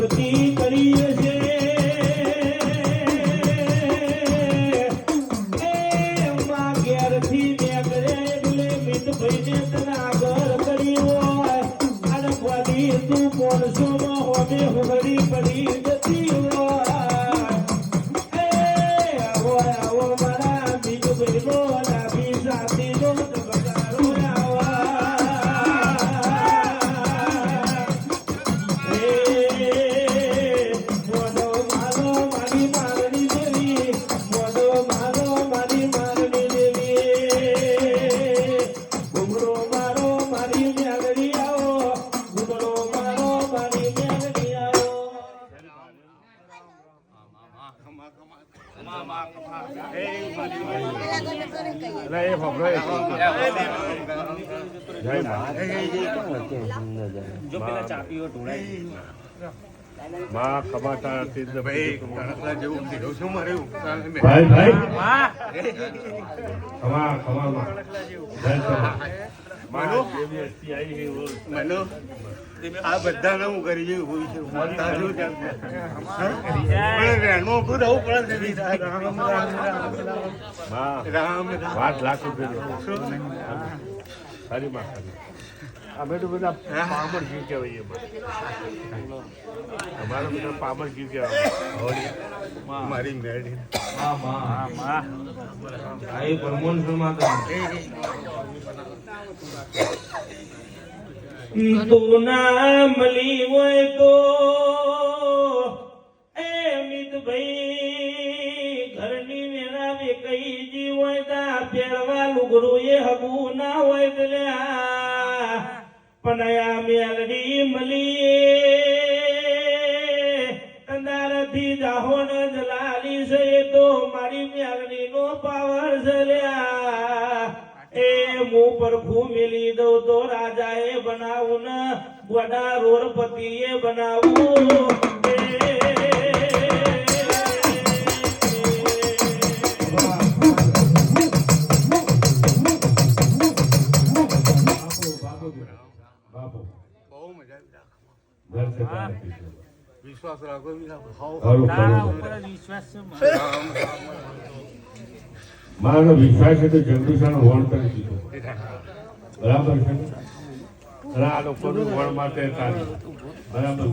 ભક્તિ કરી છે ઘેરથી નીકળે એટલે મિતભાઈને તના ઘર કરી હોય અને પડી તું 500 માં હોમે હુગડી પડી જતી હોય આવો આવો મારા મિતભાઈ નો લાભી સાથી નો બગાડો માં ખમાતા ભાઈ જેવું શું માર્યું ભાઈ ભાઈ મનો આ બધાને હું કરી જેવું અમે તો બધા પામર જીવ કહેવાય અમારા બધા પામર જીવ કહેવાય મારી મેળી તો ના મળી હોય તો એ મિતભાઈ ઘરની મેળાવે કઈ જી હોય તા પહેરવા લુગડું એ હગું ના હોય એટલે પણ આ મેલડી મળી અંધારથી જાહોન જલાલી છે તો મારી મેલડી નો પાવર છે લ્યા એ મું પરખું મેલી દઉં તો રાજા એ બનાવું ને ગોડા રોડપતિ એ બનાવું બહુ મજા વિશ્વાસ રાખો મારો વિશ્વાસ છે તો જગદીશાનો વણ કરી દીધો બરાબર છે આ લોકોનું વણ માટે બરાબર